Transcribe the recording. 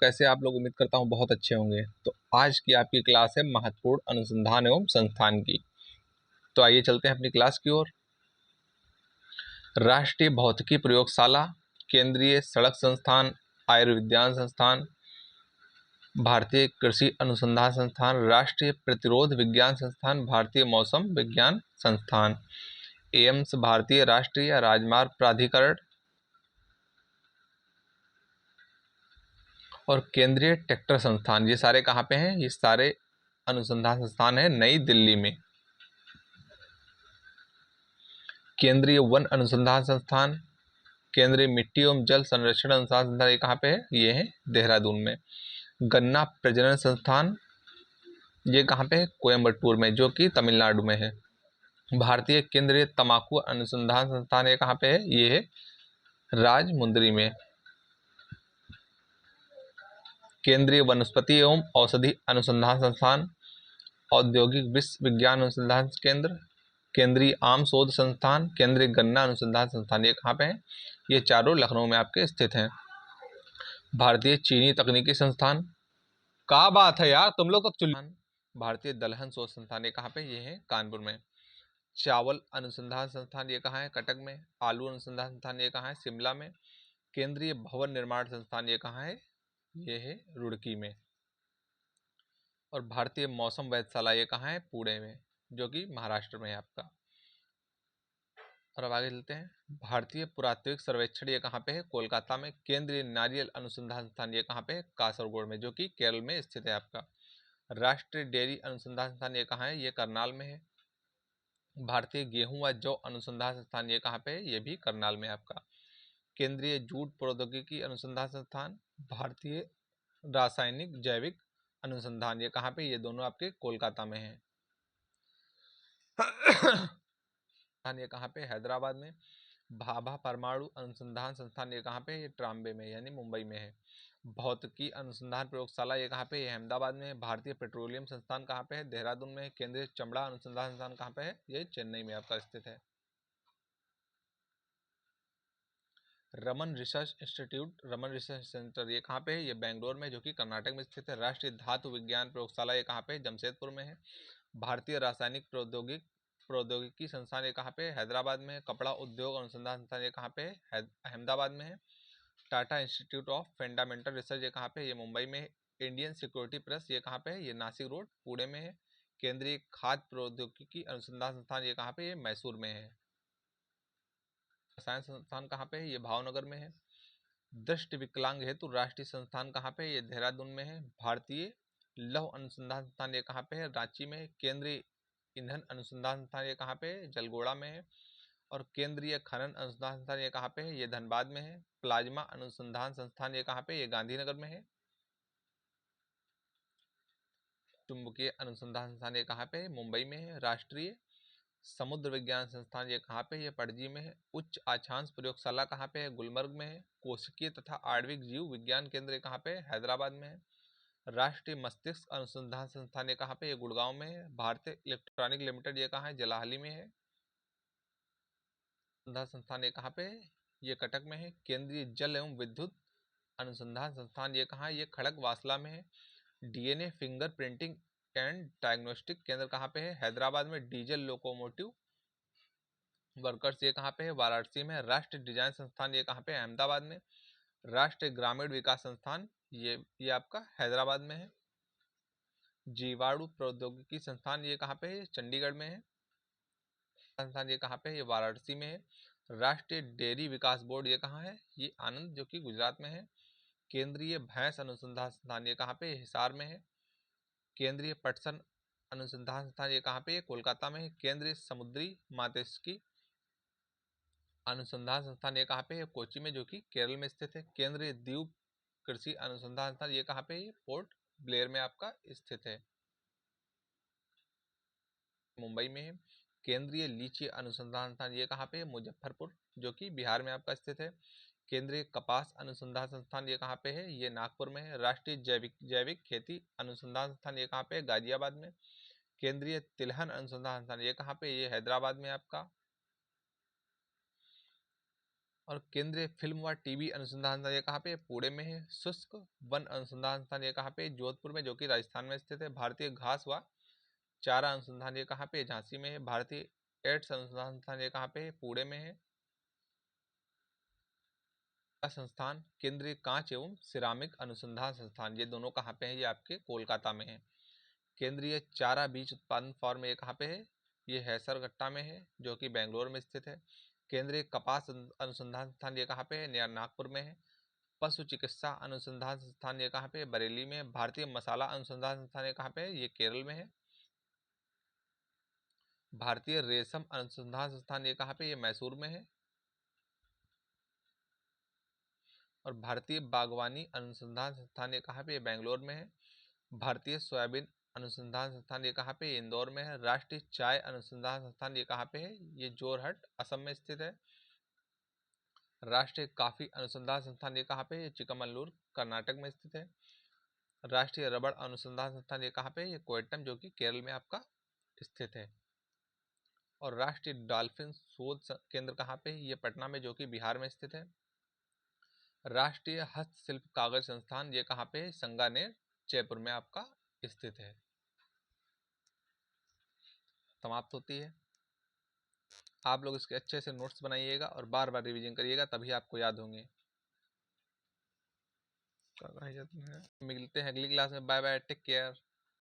कैसे आप लोग, उम्मीद करता हूँ बहुत अच्छे होंगे। तो आज की आपकी क्लास है महत्वपूर्ण अनुसंधान एवं संस्थान की। तो आइए चलते हैं अपनी क्लास की ओर। राष्ट्रीय भौतिकी प्रयोगशाला, केंद्रीय सड़क संस्थान, आयुर्विज्ञान संस्थान, भारतीय कृषि अनुसंधान संस्थान, राष्ट्रीय प्रतिरोध विज्ञान संस्थान, भारतीय मौसम विज्ञान संस्थान, एम्स, भारतीय राष्ट्रीय राजमार्ग प्राधिकरण और केंद्रीय ट्रैक्टर संस्थान। ये सारे कहाँ पे हैं? ये सारे अनुसंधान संस्थान है नई दिल्ली में। केंद्रीय वन अनुसंधान संस्थान, केंद्रीय मिट्टी एवं जल संरक्षण अनुसंधान संस्थान ये कहाँ पे है? ये है देहरादून में। गन्ना प्रजनन संस्थान ये कहाँ पे है? कोयम्बटूर में, जो कि तमिलनाडु में है। भारतीय केंद्रीय तंबाकू अनुसंधान संस्थान ये कहाँ पे है? ये है राजमुंदरी में। केंद्रीय वनस्पति एवं औषधि अनुसंधान संस्थान, औद्योगिक विश्व विज्ञान अनुसंधान केंद्र, केंद्रीय आम शोध संस्थान, केंद्रीय गन्ना अनुसंधान संस्थान ये कहाँ पे हैं? ये चारों लखनऊ में आपके स्थित हैं। भारतीय चीनी तकनीकी संस्थान, क्या बात है यार, तुम लोग तो भारतीय दलहन शोध संस्थान ये कहाँ पे? ये है कानपुर में। चावल अनुसंधान संस्थान ये कहाँ है? कटक में। आलू अनुसंधान संस्थान ये कहाँ है? शिमला में। केंद्रीय भवन निर्माण संस्थान ये कहाँ है? ये है रुड़की में। और भारतीय मौसम वेधशाला ये कहाँ है? पुणे में, जो कि महाराष्ट्र में है आपका। और अब आगे चलते हैं। भारतीय पुरातात्विक सर्वेक्षण ये कहाँ पे है? कोलकाता में। केंद्रीय नारियल अनुसंधान संस्थान ये कहाँ पे है? कासरगोड में, जो कि केरल में स्थित है आपका। राष्ट्रीय डेयरी अनुसंधान संस्थान ये कहाँ है? ये करनाल में है। भारतीय गेहूं व जौ अनुसंधान संस्थान ये कहाँ पे है? ये भी करनाल में आपका। केंद्रीय जूट प्रौद्योगिकी अनुसंधान संस्थान, भारतीय रासायनिक जैविक अनुसंधान ये कहाँ पे? ये दोनों आपके कोलकाता में है। ये कहाँ पे? हैदराबाद में। भाभा परमाणु अनुसंधान संस्थान ये कहाँ पे? ये ट्राम्बे में यानी मुंबई में है। भौतिकी अनुसंधान प्रयोगशाला ये कहाँ पे? ये अहमदाबाद में है। भारतीय पेट्रोलियम संस्थान कहाँ पे है? देहरादून में है। केंद्रीय चमड़ा अनुसंधान संस्थान कहाँ पे है? ये चेन्नई में आपका स्थित है। Raman research institute, Raman research centre ये कहाँ पे है? ये बेंगलोर में, जो कि कर्नाटक में स्थित है। राष्ट्रीय धातु विज्ञान प्रयोगशाला ये कहाँ पे है? जमशेदपुर में है। भारतीय रासायनिक प्रौद्योगिकी संस्थान ये कहाँ पे है? हैदराबाद में है। कपड़ा उद्योग अनुसंधान संस्थान ये कहाँ पे है? अहमदाबाद में है। Tata institute of fundamental research ये कहाँ पे है? ये मुंबई में है। इंडियन सिक्योरिटी प्रेस ये कहाँ पे है? ये नासिक रोड पुणे में है। केंद्रीय खाद्य प्रौद्योगिकी अनुसंधान संस्थान ये कहाँ पे है? ये मैसूर में है। रसायन संस्थान कहाँ पे है? ये भावनगर में है। दृष्टि विकलांग हेतु राष्ट्रीय संस्थान कहाँ पे है? ये देहरादून में है। भारतीय लौह अनुसंधान संस्थान ये कहाँ पे है? रांची में है। केंद्रीय ईंधन अनुसंधान संस्थान ये कहाँ पे है? जलगोड़ा में है। और केंद्रीय खनन अनुसंधान संस्थान ये कहाँ पे है? ये धनबाद में है। प्लाज्मा अनुसंधान संस्थान ये कहाँ पे? ये गांधीनगर में है। चुंबकीय अनुसंधान संस्थान ये कहाँ पे है? मुंबई में है। राष्ट्रीय समुद्र विज्ञान संस्थान ये कहाँ पे? ये पणजी में है। उच्च अक्षांश प्रयोगशाला कहाँ पे है? गुलमर्ग में है। कोशिकीय तथा आणविक जीव विज्ञान केंद्र ये कहाँ पे है? हैदराबाद में है। राष्ट्रीय मस्तिष्क अनुसंधान संस्थान ये कहाँ पे? ये गुड़गांव में है। भारतीय इलेक्ट्रॉनिक लिमिटेड ये कहाँ है? जलाहली में है। अनुसंधान संस्थान ये कहाँ पे है? ये कटक में है। केंद्रीय जल एवं विद्युत अनुसंधान संस्थान ये कहाँ है? ये खड़गवासला में है। DNA finger printing and diagnostic केंद्र कहाँ पे है? हैदराबाद में। डीजल लोकोमोटिव वर्कर्स ये कहाँ पे है? वाराणसी में। राष्ट्रीय डिजाइन संस्थान ये कहाँ पे है? अहमदाबाद में। राष्ट्रीय ग्रामीण विकास संस्थान ये आपका हैदराबाद में है। जीवाणु प्रौद्योगिकी संस्थान ये कहाँ पे है? चंडीगढ़ में है। संस्थान ये कहाँ पे है? ये वाराणसी में है। राष्ट्रीय डेयरी विकास बोर्ड ये कहाँ है? ये आनंद, जो कि गुजरात में है। केंद्रीय भैंस अनुसंधान संस्थान ये कहाँ पे? हिसार में है। केंद्रीय पटसन अनुसंधान संस्थान ये कहाँ पे? ये कोलकाता में है। केंद्रीय समुद्री मात्स्यिकी अनुसंधान संस्थान ये कहाँ पे है? कोच्चि में, जो कि केरल में स्थित है। केंद्रीय द्वीप कृषि अनुसंधान संस्थान ये कहाँ पे है? पोर्ट ब्लेयर में आपका स्थित है, मुंबई में है। केंद्रीय लीची अनुसंधान संस्थान ये कहाँ पे है? मुजफ्फरपुर, जो कि बिहार में आपका स्थित है। केंद्रीय कपास अनुसंधान संस्थान ये कहाँ पे है? ये नागपुर में है। राष्ट्रीय जैविक जैविक खेती अनुसंधान संस्थान ये कहाँ पे है? गाजियाबाद में। केंद्रीय तिलहन अनुसंधान संस्थान ये कहाँ पे? ये हैदराबाद में आपका। और केंद्रीय फिल्म व टीवी अनुसंधान संस्थान ये कहाँ पे, पुणे में है। शुष्क वन अनुसंधान संस्थान ये कहाँ पे, जोधपुर में, जो कि राजस्थान में स्थित है। भारतीय घास व चारा अनुसंधान ये कहाँ पे, झांसी में है। भारतीय एड्स अनुसंधान संस्थान ये कहाँ पे है, पुणे में है। संस्थान केंद्रीय कांच एवं सिरामिक अनुसंधान संस्थान, ये दोनों कहाँ पे हैं, ये आपके कोलकाता में है। केंद्रीय चारा बीज उत्पादन फॉर्म ये कहाँ पे है, ये हैसरगट्टा में है, जो कि बेंगलोर में स्थित है। केंद्रीय कपास अनुसंधान संस्थान ये कहाँ पे है, नागपुर में है। पशु चिकित्सा अनुसंधान संस्थान ये कहाँ पे है, बरेली में है। भारतीय मसाला अनुसंधान संस्थान ये कहाँ पे है, ये केरल में है। भारतीय रेशम अनुसंधान संस्थान ये कहाँ पे, ये मैसूर में है। और भारतीय बागवानी अनुसंधान संस्थान ये कहाँ पे, ये बेंगलोर में है। भारतीय सोयाबीन अनुसंधान संस्थान ये कहाँ पे, इंदौर में है। राष्ट्रीय चाय अनुसंधान संस्थान ये कहाँ पे है, ये जोरहट असम में स्थित है। राष्ट्रीय कॉफी अनुसंधान संस्थान ये कहाँ पे, ये चिकमंगलुरु कर्नाटक में स्थित है। राष्ट्रीय रबड़ अनुसंधान संस्थान ये कहाँ पे, ये कोट्टयम, जो कि केरल में आपका स्थित है। और राष्ट्रीय डॉल्फिन शोध केंद्र कहाँ पे, ये पटना में, जो कि बिहार में स्थित है। राष्ट्रीय हस्तशिल्प कागज संस्थान ये कहाँ पे है, संगानेर जयपुर में आपका स्थित है। समाप्त होती है। आप लोग इसके अच्छे से नोट्स बनाइएगा और बार बार रिवीजन करिएगा, तभी आपको याद होंगे। मिलते हैं अगली क्लास में। Bye bye, take care.